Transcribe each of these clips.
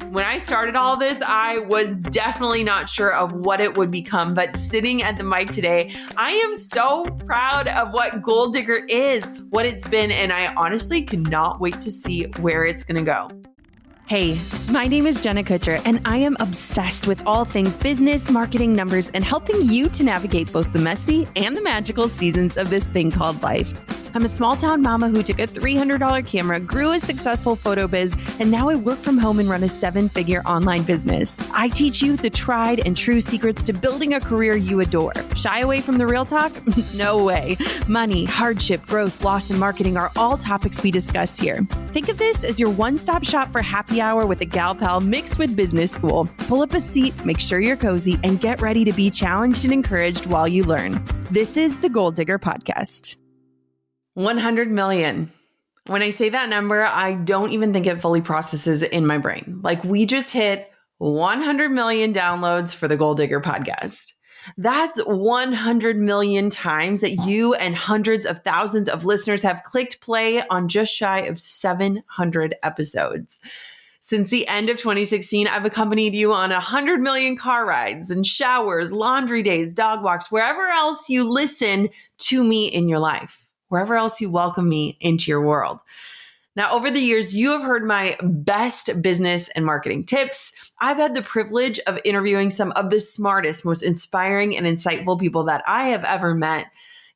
When I started all this, I was definitely not sure of what it would become, but sitting at the mic today, I am so proud of what Goal Digger is, what it's been, and I honestly cannot wait to see where it's going to go. Hey, my name is Jenna Kutcher, and I am obsessed with all things business, marketing, numbers, and helping you to navigate both the messy and the magical seasons of this thing called life. I'm a small town mama who took a $300 camera, grew a successful photo biz, and now I work from home and run a 7-figure online business. I teach you the tried and true secrets to building a career you adore. Shy away from the real talk? No way. Money, hardship, growth, loss, and marketing are all topics we discuss here. Think of this as your one-stop shop for happy hour with a gal pal mixed with business school. Pull up a seat, make sure you're cozy, and get ready to be challenged and encouraged while you learn. This is the Goal Digger Podcast. 100 million. When I say that number, I don't even think it fully processes in my brain. Like, we just hit 100 million downloads for the Goal Digger podcast. That's 100 million times that you and hundreds of thousands of listeners have clicked play on just shy of 700 episodes. Since the end of 2016, I've accompanied you on 100 million car rides and showers, laundry days, dog walks, wherever else you listen to me in your life. Wherever else you welcome me into your world. Now, over the years, you have heard my best business and marketing tips. I've had the privilege of interviewing some of the smartest, most inspiring and insightful people that I have ever met.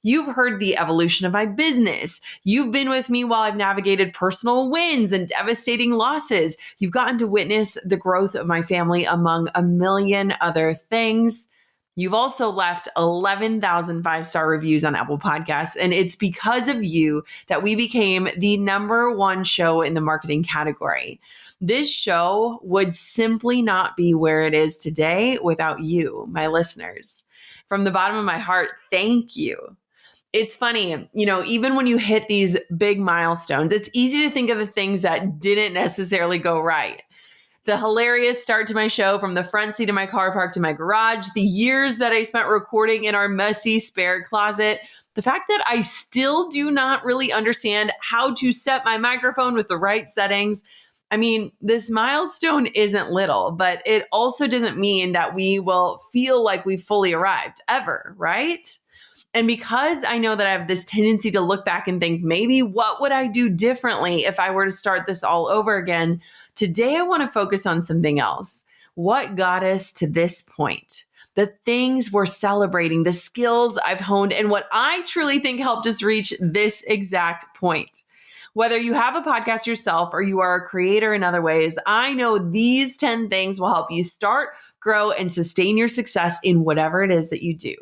You've heard the evolution of my business. You've been with me while I've navigated personal wins and devastating losses. You've gotten to witness the growth of my family, among a million other things. You've also left 11,000 5-star reviews on Apple Podcasts, and it's because of you that we became the #1 show in the marketing category. This show would simply not be where it is today without you, my listeners. From the bottom of my heart, thank you. It's funny, even when you hit these big milestones, it's easy to think of the things that didn't necessarily go right. The hilarious start to my show, from the front seat of my car parked in my garage, the years that I spent recording in our messy spare closet, the fact that I still do not really understand how to set my microphone with the right settings. I mean, this milestone isn't little, but it also doesn't mean that we will feel like we've fully arrived ever, right? And because I know that I have this tendency to look back and think, maybe what would I do differently if I were to start this all over again? Today, I want to focus on something else. What got us to this point? The things we're celebrating, the skills I've honed, and what I truly think helped us reach this exact point. Whether you have a podcast yourself or you are a creator in other ways, I know these 10 things will help you start, grow, and sustain your success in whatever it is that you do.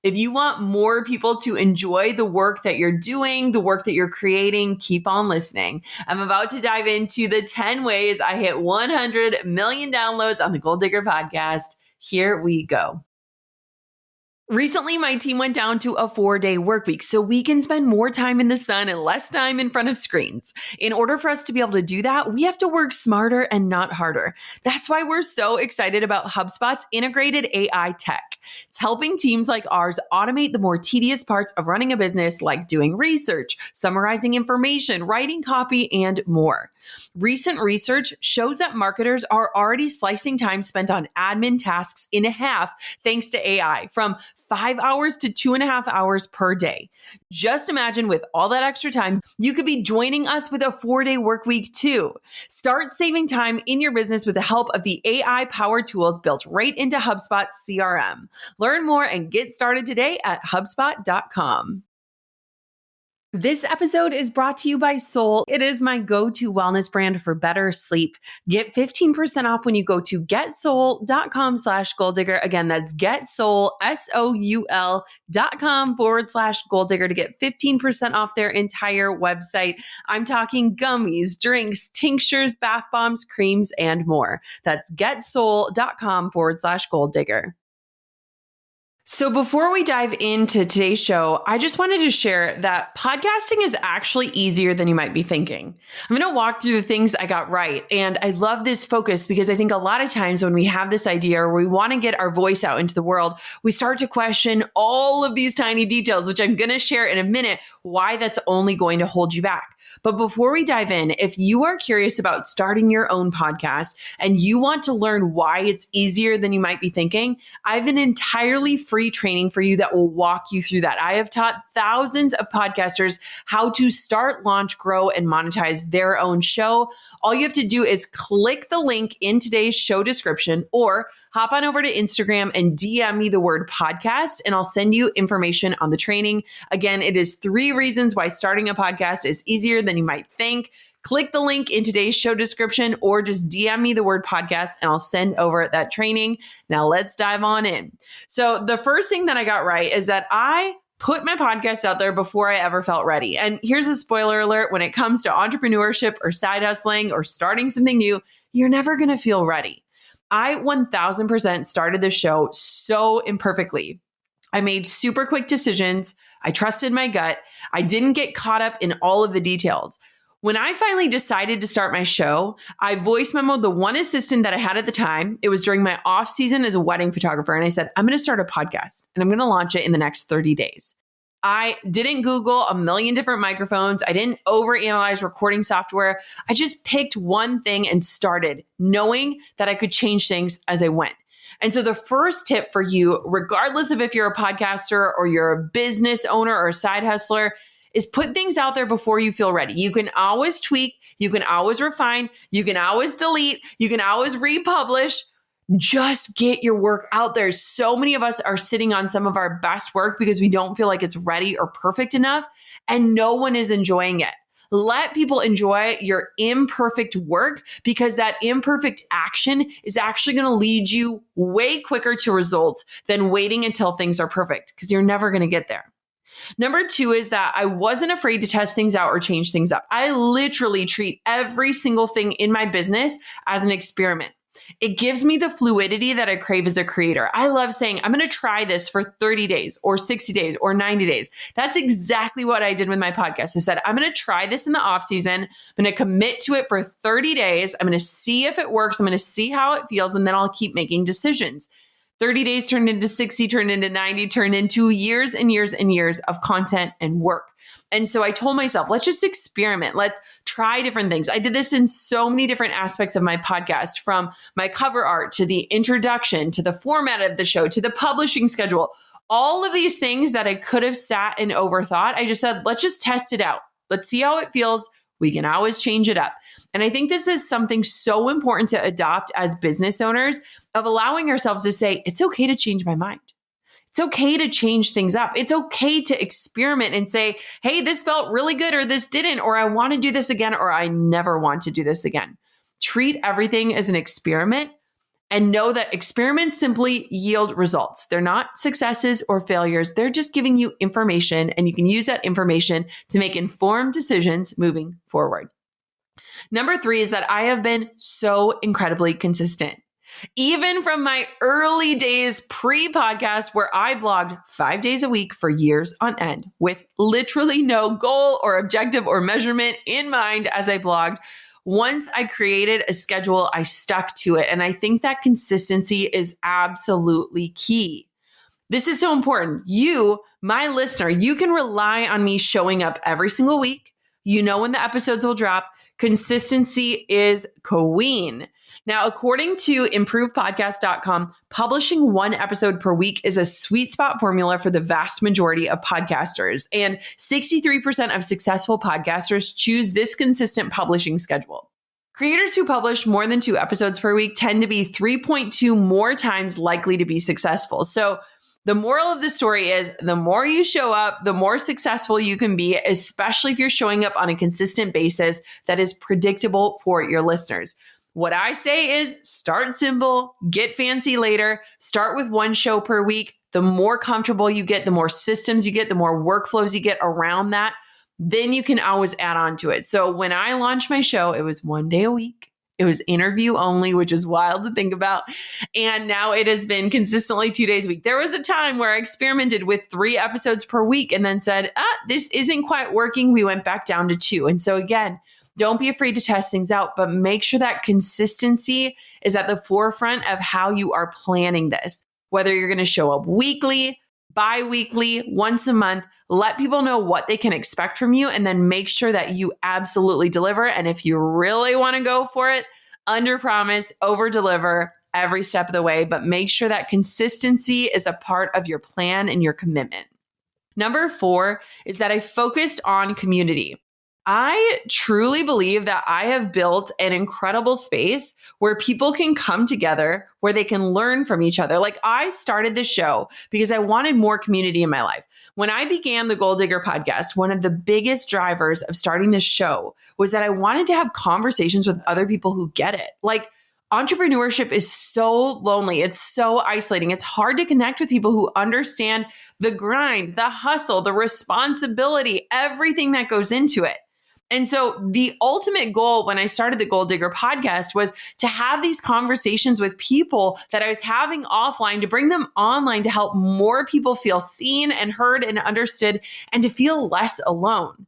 If you want more people to enjoy the work that you're doing, the work that you're creating, keep on listening. I'm about to dive into the 10 ways I hit 100 million downloads on the Goal Digger podcast. Here we go. Recently, my team went down to a 4-day work week so we can spend more time in the sun and less time in front of screens. In order for us to be able to do that, we have to work smarter and not harder. That's why we're so excited about HubSpot's integrated AI tech. It's helping teams like ours automate the more tedious parts of running a business, like doing research, summarizing information, writing copy, and more. Recent research shows that marketers are already slicing time spent on admin tasks in half thanks to AI, from 5 hours to 2.5 hours per day. Just imagine, with all that extra time, you could be joining us with a 4-day work week too. Start saving time in your business with the help of the AI-powered tools built right into HubSpot CRM. Learn more and get started today at HubSpot.com. This episode is brought to you by Soul. It is my go-to wellness brand for better sleep. Get 15% off when you go to getsoul.com/goaldigger. Again, that's getsoul, SOUL.com/goaldigger to get 15% off their entire website. I'm talking gummies, drinks, tinctures, bath bombs, creams, and more. That's getsoul.com/goaldigger. So before we dive into today's show, I just wanted to share that podcasting is actually easier than you might be thinking. I'm going to walk through the things I got right. And I love this focus because I think a lot of times when we have this idea or we want to get our voice out into the world, we start to question all of these tiny details, which I'm going to share in a minute why that's only going to hold you back. But before we dive in, if you are curious about starting your own podcast and you want to learn why it's easier than you might be thinking, I have an entirely free training for you that will walk you through that. I have taught thousands of podcasters how to start, launch, grow, and monetize their own show. All you have to do is click the link in today's show description or hop on over to Instagram and DM me the word podcast, and I'll send you information on the training. Again, it is 3 reasons why starting a podcast is easier than you might think. Click the link in today's show description or just DM me the word podcast and I'll send over that training. Now let's dive on in. So the first thing that I got right is that I put my podcast out there before I ever felt ready. And here's a spoiler alert. When it comes to entrepreneurship or side hustling or starting something new, you're never going to feel ready. I 1000% started the show so imperfectly. I made super quick decisions. I trusted my gut. I didn't get caught up in all of the details. When I finally decided to start my show, I voice memoed the one assistant that I had at the time. It was during my off season as a wedding photographer. And I said, I'm going to start a podcast and I'm going to launch it in the next 30 days. I didn't Google a million different microphones. I didn't overanalyze recording software. I just picked one thing and started, knowing that I could change things as I went. And so the first tip for you, regardless of if you're a podcaster or you're a business owner or a side hustler, is put things out there before you feel ready. You can always tweak, you can always refine, you can always delete, you can always republish. Just get your work out there. So many of us are sitting on some of our best work because we don't feel like it's ready or perfect enough, and no one is enjoying it. Let people enjoy your imperfect work because that imperfect action is actually going to lead you way quicker to results than waiting until things are perfect, because you're never going to get there. Number 2 is that I wasn't afraid to test things out or change things up. I literally treat every single thing in my business as an experiment. It gives me the fluidity that I crave as a creator. I love saying, I'm going to try this for 30 days or 60 days or 90 days. That's exactly what I did with my podcast. I said, I'm going to try this in the off season. I'm going to commit to it for 30 days. I'm going to see if it works. I'm going to see how it feels. And then I'll keep making decisions. 30 days turned into 60, turned into 90, turned into years and years and years of content and work. And so I told myself, let's just experiment. Let's try different things. I did this in so many different aspects of my podcast, from my cover art to the introduction, to the format of the show, to the publishing schedule. All of these things that I could have sat and overthought, I just said, let's just test it out. Let's see how it feels. We can always change it up. And I think this is something so important to adopt as business owners, of allowing ourselves to say, it's okay to change my mind. It's okay to change things up. It's okay to experiment and say, hey, this felt really good, or this didn't, or I want to do this again, or I never want to do this again. Treat everything as an experiment and know that experiments simply yield results. They're not successes or failures. They're just giving you information, and you can use that information to make informed decisions moving forward. Number 3 is that I have been so incredibly consistent. Even from my early days pre-podcast, where I blogged 5 days a week for years on end with literally no goal or objective or measurement in mind as I blogged, once I created a schedule, I stuck to it. And I think that consistency is absolutely key. This is so important. You, my listener, you can rely on me showing up every single week. You know when the episodes will drop. Consistency is queen. Now, according to improvedpodcast.com, publishing 1 episode per week is a sweet spot formula for the vast majority of podcasters. And 63% of successful podcasters choose this consistent publishing schedule. Creators who publish more than 2 episodes per week tend to be 3.2 more times likely to be successful. So the moral of the story is, the more you show up, the more successful you can be, especially if you're showing up on a consistent basis that is predictable for your listeners. What I say is, start simple, get fancy later, start with 1 show per week. The more comfortable you get, the more systems you get, the more workflows you get around that, then you can always add on to it. So when I launched my show, it was 1 day a week. It was interview only, which is wild to think about. And now it has been consistently 2 days a week. There was a time where I experimented with 3 episodes per week and then said, this isn't quite working. We went back down to 2. And so again, don't be afraid to test things out, but make sure that consistency is at the forefront of how you are planning this. Whether you're going to show up weekly, bi-weekly, once a month, let people know what they can expect from you, and then make sure that you absolutely deliver. And if you really want to go for it, under promise, over deliver every step of the way, but make sure that consistency is a part of your plan and your commitment. Number 4 is that I focused on community. I truly believe that I have built an incredible space where people can come together, where they can learn from each other. Like, I started this show because I wanted more community in my life. When I began the Goal Digger podcast, one of the biggest drivers of starting this show was that I wanted to have conversations with other people who get it. Like, entrepreneurship is so lonely. It's so isolating. It's hard to connect with people who understand the grind, the hustle, the responsibility, everything that goes into it. And so the ultimate goal when I started the Goal Digger podcast was to have these conversations with people that I was having offline, to bring them online, to help more people feel seen and heard and understood, and to feel less alone.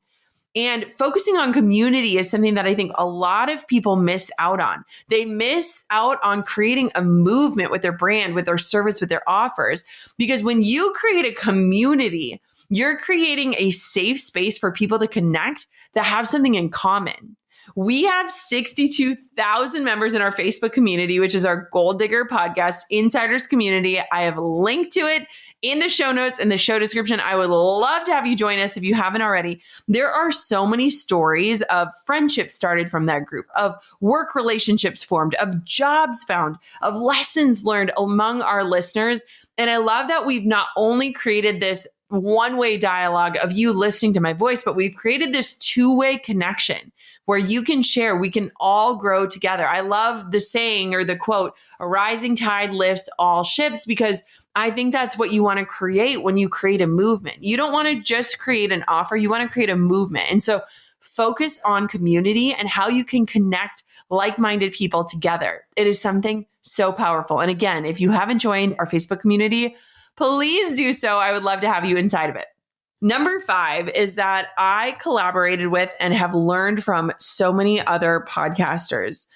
And focusing on community is something that I think a lot of people miss out on. They miss out on creating a movement with their brand, with their service, with their offers. Because when you create a community, you're creating a safe space for people to connect that have something in common. We have 62,000 members in our Facebook community, which is our Goal Digger Podcast Insiders community. I have linked to it in the show notes and the show description. I would love to have you join us if you haven't already. There are so many stories of friendships started from that group, of work relationships formed, of jobs found, of lessons learned among our listeners. And I love that we've not only created this one-way dialogue of you listening to my voice, but we've created this two-way connection where you can share, we can all grow together. I love the saying or the quote, "A rising tide lifts all ships," because I think that's what you want to create when you create a movement. You don't want to just create an offer, you want to create a movement. And so focus on community and how you can connect like-minded people together. It is something so powerful. And again, if you haven't joined our Facebook community, please do so. I would love to have you inside of it. Number 5 is that I collaborated with and have learned from so many other podcasters.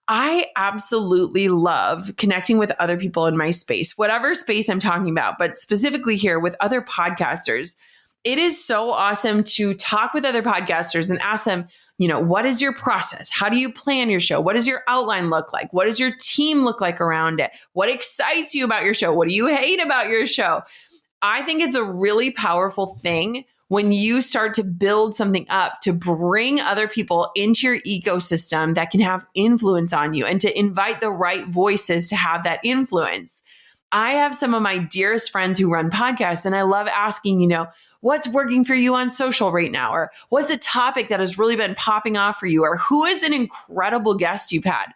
I absolutely love connecting with other people in my space, whatever space I'm talking about, but specifically here with other podcasters. It is so awesome to talk with other podcasters and ask them, what is your process? How do you plan your show? What does your outline look like? What does your team look like around it? What excites you about your show? What do you hate about your show? I think it's a really powerful thing when you start to build something up to bring other people into your ecosystem that can have influence on you and to invite the right voices to have that influence. I have some of my dearest friends who run podcasts, and I love asking, what's working for you on social right now? Or what's a topic that has really been popping off for you? Or who is an incredible guest you've had?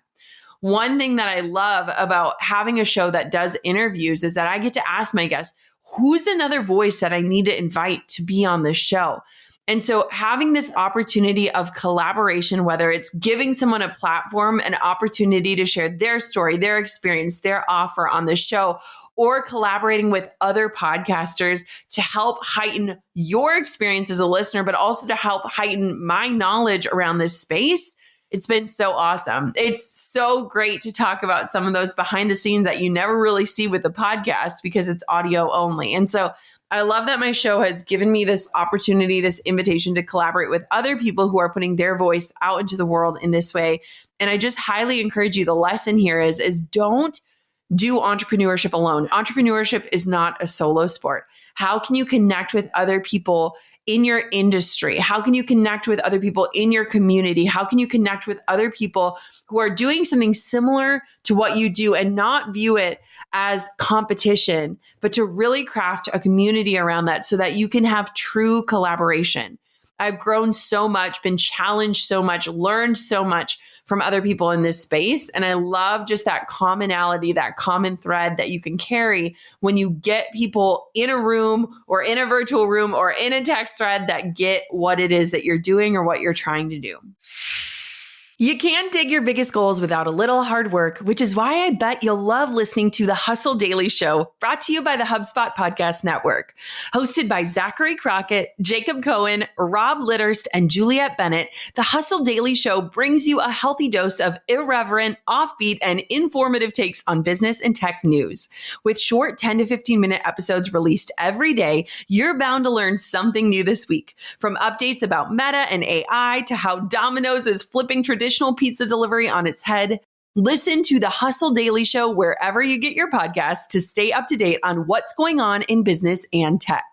One thing that I love about having a show that does interviews is that I get to ask my guests, who's another voice that I need to invite to be on this show? And so having this opportunity of collaboration, whether it's giving someone a platform, an opportunity to share their story, their experience, their offer on the show, or collaborating with other podcasters to help heighten your experience as a listener, but also to help heighten my knowledge around this space. It's been so awesome. It's so great to talk about some of those behind the scenes that you never really see with the podcast because it's audio only. And so I love that my show has given me this opportunity, this invitation to collaborate with other people who are putting their voice out into the world in this way. And I just highly encourage you. The lesson here is don't do entrepreneurship alone. Entrepreneurship is not a solo sport. How can you connect with other people in your industry? How can you connect with other people in your community? How can you connect with other people who are doing something similar to what you do and not view it as competition, but to really craft a community around that so that you can have true collaboration? I've grown so much, been challenged so much, learned so much from other people in this space. And I love just that commonality, that common thread that you can carry when you get people in a room or in a virtual room or in a text thread that get what it is that you're doing or what you're trying to do. You can't dig your biggest goals without a little hard work, which is why I bet you'll love listening to the Hustle Daily Show, brought to you by the HubSpot Podcast Network. Hosted by Zachary Crockett, Jacob Cohen, Rob Litterst, and Juliet Bennett, the Hustle Daily Show brings you a healthy dose of irreverent, offbeat, and informative takes on business and tech news. With short 10 to 15-minute episodes released every day, you're bound to learn something new this week. From updates about Meta and AI to how Domino's is flipping traditional pizza delivery on its head. Listen to the Hustle Daily Show wherever you get your podcasts to stay up to date on what's going on in business and tech.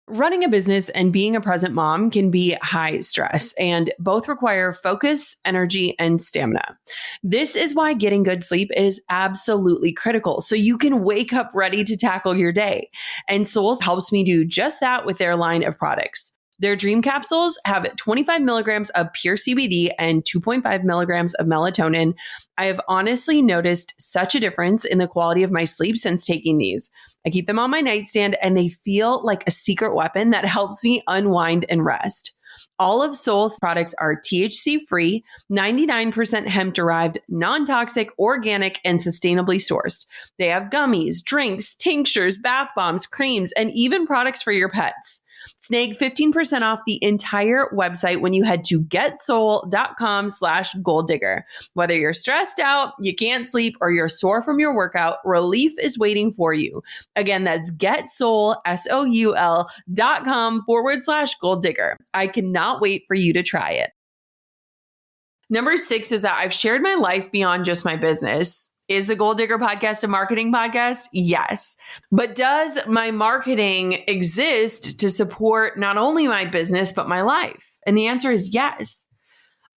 Running a business and being a present mom can be high stress, and both require focus, energy, and stamina. This is why getting good sleep is absolutely critical, so you can wake up ready to tackle your day. And Soul helps me do just that with their line of products. Their Dream Capsules have 25 milligrams of pure CBD and 2.5 milligrams of melatonin. I have honestly noticed such a difference in the quality of my sleep since taking these. I keep them on my nightstand and they feel like a secret weapon that helps me unwind and rest. All of Soul's products are THC-free, 99% hemp-derived, non-toxic, organic, and sustainably sourced. They have gummies, drinks, tinctures, bath bombs, creams, and even products for your pets. Snag 15% off the entire website when you head to getsoul.com/goaldigger. Whether you're stressed out, you can't sleep, or you're sore from your workout, relief is waiting for you. Again, that's getsoul.com/goaldigger. I cannot wait for you to try it. Number 6 is that I've shared my life beyond just my business. Is the Goal Digger podcast a marketing podcast? Yes. But does my marketing exist to support not only my business, but my life? And the answer is yes.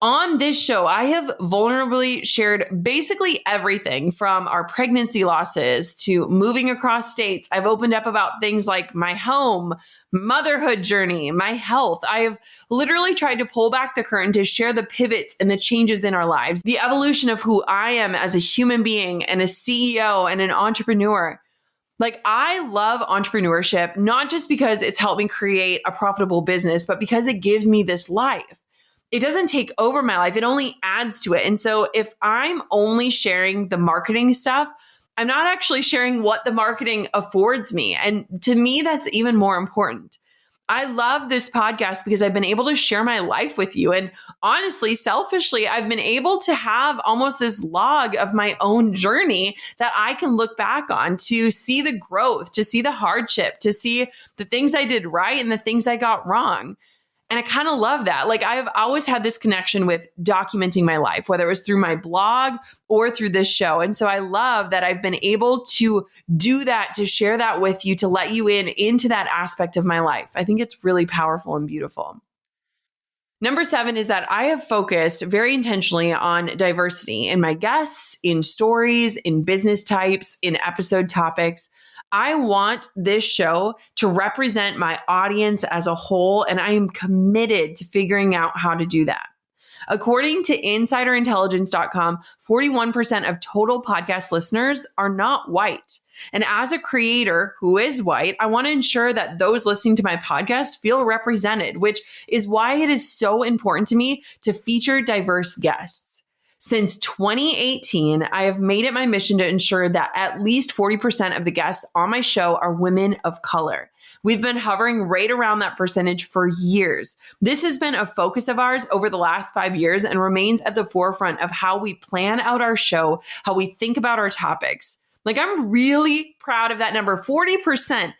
On this show, I have vulnerably shared basically everything from our pregnancy losses to moving across states. I've opened up about things like my home, motherhood journey, my health. I have literally tried to pull back the curtain to share the pivots and the changes in our lives, the evolution of who I am as a human being and a CEO and an entrepreneur. Like, I love entrepreneurship, not just because it's helped me create a profitable business, but because it gives me this life. It doesn't take over my life. It only adds to it. And so if I'm only sharing the marketing stuff, I'm not actually sharing what the marketing affords me. And to me, that's even more important. I love this podcast because I've been able to share my life with you. And honestly, selfishly, I've been able to have almost this log of my own journey that I can look back on to see the growth, to see the hardship, to see the things I did right and the things I got wrong. And I kind of love that. Like, I've always had this connection with documenting my life, whether it was through my blog or through this show. And so I love that I've been able to do that, to share that with you, to let you into that aspect of my life. I think it's really powerful and beautiful. Number 7 is that I have focused very intentionally on diversity in my guests, in stories, in business types, in episode topics. I want this show to represent my audience as a whole, and I am committed to figuring out how to do that. According to insiderintelligence.com, 41% of total podcast listeners are not white. And as a creator who is white, I want to ensure that those listening to my podcast feel represented, which is why it is so important to me to feature diverse guests. Since 2018, I have made it my mission to ensure that at least 40% of the guests on my show are women of color. We've been hovering right around that percentage for years. This has been a focus of ours over the last 5 years and remains at the forefront of how we plan out our show, how we think about our topics. Like, I'm really proud of that number, 40%.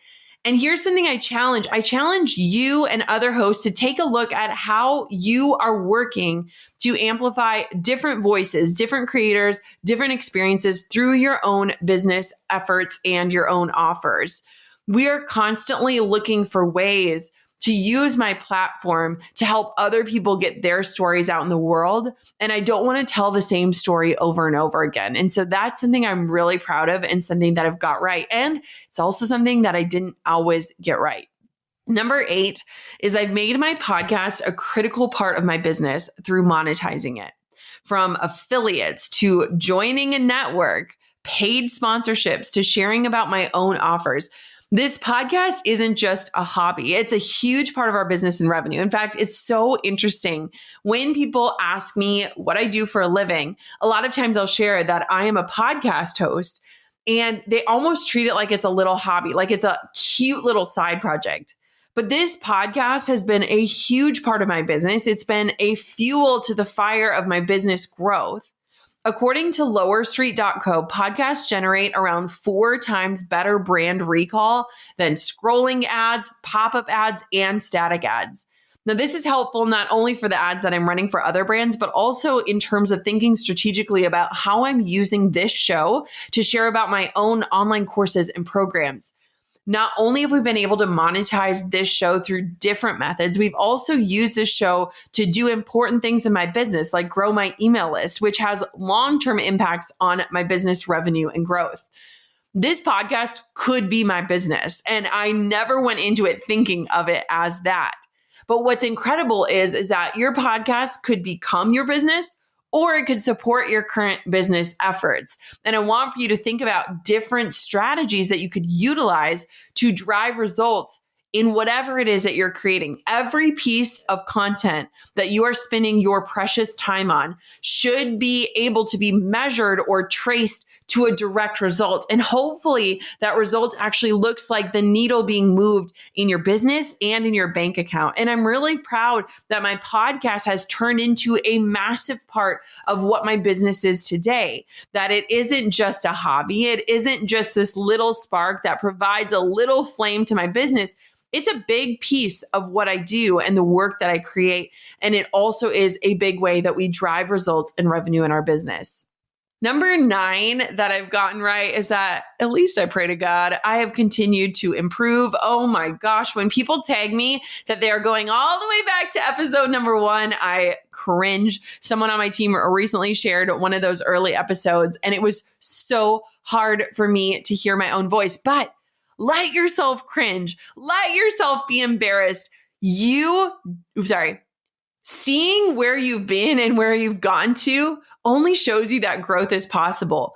And here's something I challenge. I challenge you and other hosts to take a look at how you are working to amplify different voices, different creators, different experiences through your own business efforts and your own offers. We are constantly looking for ways to use my platform to help other people get their stories out in the world. And I don't want to tell the same story over and over again. And so that's something I'm really proud of and something that I've got right. And it's also something that I didn't always get right. Number 8 is I've made my podcast a critical part of my business through monetizing it. From affiliates to joining a network, paid sponsorships to sharing about my own offers. This podcast isn't just a hobby. It's a huge part of our business and revenue. In fact, it's so interesting. When people ask me what I do for a living, a lot of times I'll share that I am a podcast host, and they almost treat it like it's a little hobby, like it's a cute little side project. But this podcast has been a huge part of my business. It's been a fuel to the fire of my business growth. According to lowerstreet.co, podcasts generate around 4 times better brand recall than scrolling ads, pop-up ads, and static ads. Now, this is helpful not only for the ads that I'm running for other brands, but also in terms of thinking strategically about how I'm using this show to share about my own online courses and programs. Not only have we been able to monetize this show through different methods, we've also used this show to do important things in my business, like grow my email list, which has long-term impacts on my business revenue and growth. This podcast could be my business, and I never went into it thinking of it as that. But what's incredible is that your podcast could become your business, or it could support your current business efforts. And I want for you to think about different strategies that you could utilize to drive results in whatever it is that you're creating. Every piece of content that you are spending your precious time on should be able to be measured or traced to a direct result. And hopefully that result actually looks like the needle being moved in your business and in your bank account. And I'm really proud that my podcast has turned into a massive part of what my business is today, that it isn't just a hobby. It isn't just this little spark that provides a little flame to my business. It's a big piece of what I do and the work that I create. And it also is a big way that we drive results and revenue in our business. Number 9 that I've gotten right is that, at least I pray to God, I have continued to improve. Oh my gosh, when people tag me that they are going all the way back to episode number 1, I cringe. Someone on my team recently shared one of those early episodes, and it was so hard for me to hear my own voice. But let yourself cringe. Let yourself be embarrassed. Seeing where you've been and where you've gotten to only shows you that growth is possible.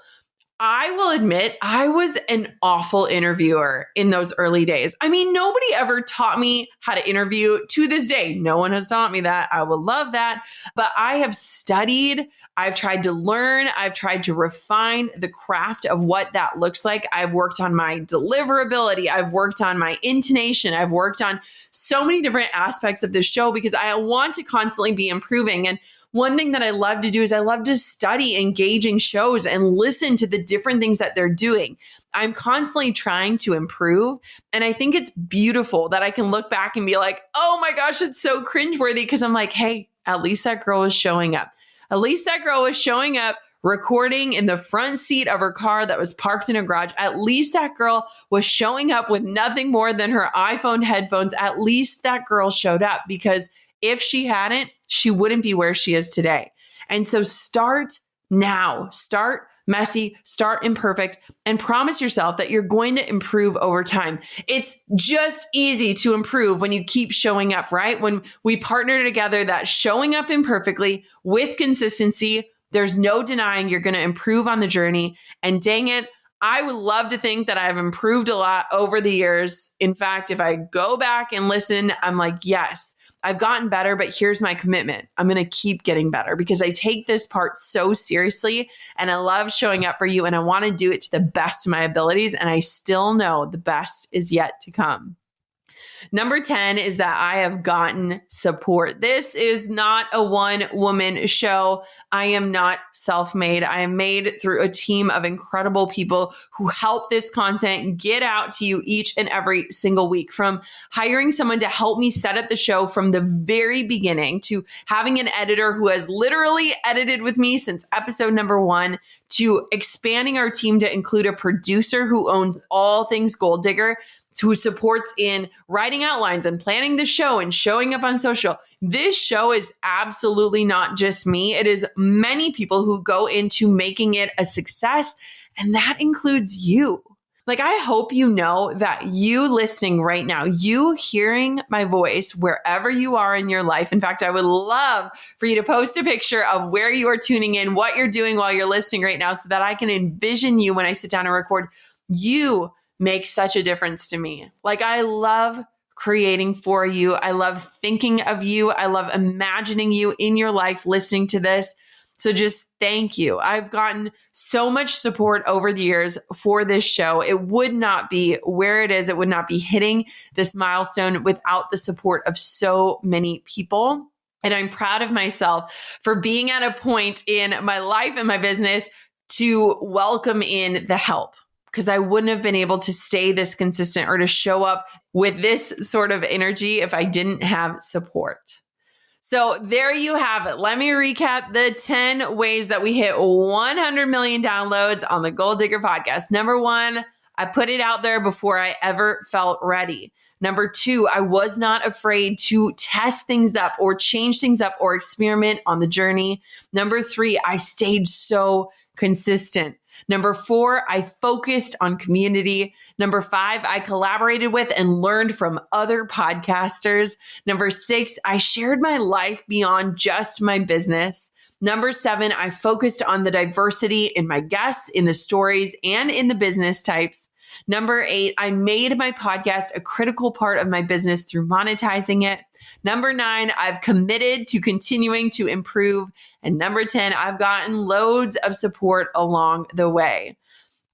I will admit I was an awful interviewer in those early days. I mean, nobody ever taught me how to interview. To this day, no one has taught me that. I would love that. But I have studied, I've tried to learn, I've tried to refine the craft of what that looks like. I've worked on my deliverability. I've worked on my intonation. I've worked on so many different aspects of this show because I want to constantly be improving. And one thing that I love to do is I love to study engaging shows and listen to the different things that they're doing. I'm constantly trying to improve. And I think it's beautiful that I can look back and be like, oh my gosh, it's so cringeworthy, because I'm like, hey, at least that girl is showing up. At least that girl was showing up, recording in the front seat of her car that was parked in a garage. At least that girl was showing up with nothing more than her iPhone headphones. At least that girl showed up, because if she hadn't, she wouldn't be where she is today. And so start now. Start messy, start imperfect, and promise yourself that you're going to improve over time. It's just easy to improve when you keep showing up, right? When we partner together, that showing up imperfectly with consistency, there's no denying you're going to improve on the journey. And dang it, I would love to think that I've improved a lot over the years. In fact, if I go back and listen, I'm like, yes, I've gotten better, but here's my commitment. I'm going to keep getting better because I take this part so seriously and I love showing up for you, and I want to do it to the best of my abilities. And I still know the best is yet to come. Number 10 is that I have gotten support. This is not a one-woman show. I am not self-made. I am made through a team of incredible people who help this content get out to you each and every single week. From hiring someone to help me set up the show from the very beginning, to having an editor who has literally edited with me since episode number 1, to expanding our team to include a producer who owns all things Goal Digger, who supports in writing outlines and planning the show and showing up on social. This show is absolutely not just me. It is many people who go into making it a success, and that includes you. Like, I hope you know that you listening right now, you hearing my voice wherever you are in your life. In fact, I would love for you to post a picture of where you are tuning in, what you're doing while you're listening right now, so that I can envision you when I sit down and record. You makes such a difference to me. Like, I love creating for you. I love thinking of you. I love imagining you in your life listening to this. So just thank you. I've gotten so much support over the years for this show. It would not be where it is. It would not be hitting this milestone without the support of so many people. And I'm proud of myself for being at a point in my life and my business to welcome in the help, because I wouldn't have been able to stay this consistent or to show up with this sort of energy if I didn't have support. So there you have it. Let me recap the 10 ways that we hit 100 million downloads on the Goal Digger podcast. Number 1, I put it out there before I ever felt ready. Number 2, I was not afraid to test things up or change things up or experiment on the journey. Number 3, I stayed so consistent. Number 4, I focused on community. Number 5, I collaborated with and learned from other podcasters. Number 6, I shared my life beyond just my business. Number 7, I focused on the diversity in my guests, in the stories, and in the business types. Number 8, I made my podcast a critical part of my business through monetizing it. Number 9, I've committed to continuing to improve. And number 10, I've gotten loads of support along the way.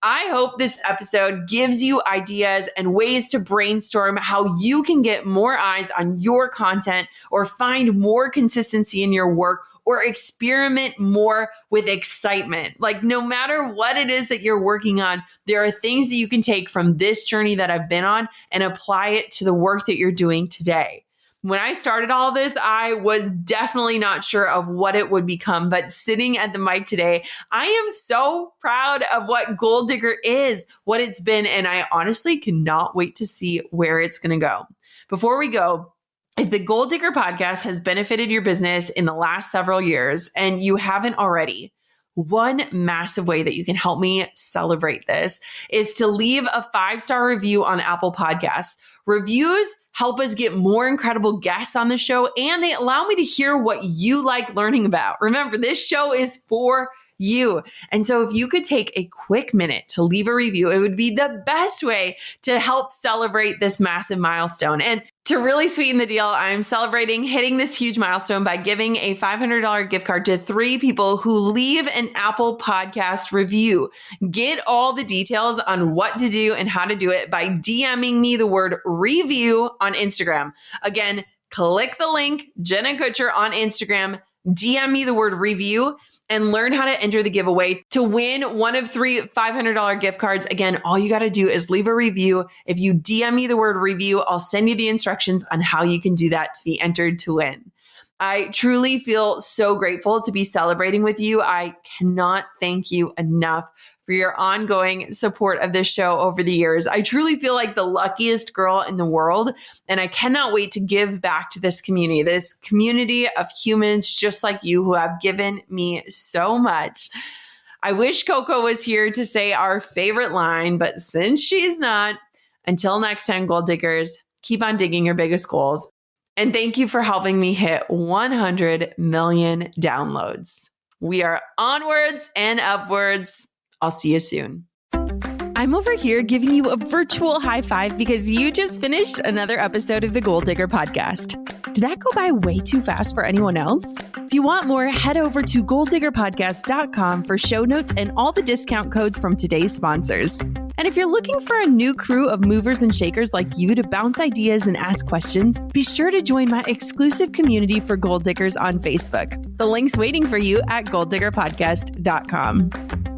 I hope this episode gives you ideas and ways to brainstorm how you can get more eyes on your content or find more consistency in your work or experiment more with excitement. Like, no matter what it is that you're working on, there are things that you can take from this journey that I've been on and apply it to the work that you're doing today. When I started all this, I was definitely not sure of what it would become, but sitting at the mic today, I am so proud of what Goal Digger is, what it's been, and I honestly cannot wait to see where it's going to go. Before we go, if the Goal Digger podcast has benefited your business in the last several years and you haven't already, one massive way that you can help me celebrate this is to leave a 5-star review on Apple Podcasts. Reviews help us get more incredible guests on the show, and they allow me to hear what you like learning about. Remember, this show is for you. And so if you could take a quick minute to leave a review, it would be the best way to help celebrate this massive milestone. And to really sweeten the deal, I'm celebrating hitting this huge milestone by giving a $500 gift card to 3 people who leave an Apple Podcast review. Get all the details on what to do and how to do it by DMing me the word review on Instagram. Again, click the link, Jenna Kutcher on Instagram, DM me the word review, and learn how to enter the giveaway to win one of 3 $500 gift cards. Again, all you got to do is leave a review. If you DM me the word review, I'll send you the instructions on how you can do that to be entered to win. I truly feel so grateful to be celebrating with you. I cannot thank you enough for your ongoing support of this show over the years. I truly feel like the luckiest girl in the world, and I cannot wait to give back to this community of humans just like you who have given me so much. I wish Coco was here to say our favorite line, but since she's not, until next time, Goal Diggers, keep on digging your biggest goals. And thank you for helping me hit 100 million downloads. We are onwards and upwards. I'll see you soon. I'm over here giving you a virtual high five because you just finished another episode of the Goal Digger podcast. Did that go by way too fast for anyone else? If you want more, head over to goaldiggerpodcast.com for show notes and all the discount codes from today's sponsors. And if you're looking for a new crew of movers and shakers like you to bounce ideas and ask questions, be sure to join my exclusive community for Goal Diggers on Facebook. The link's waiting for you at goaldiggerpodcast.com.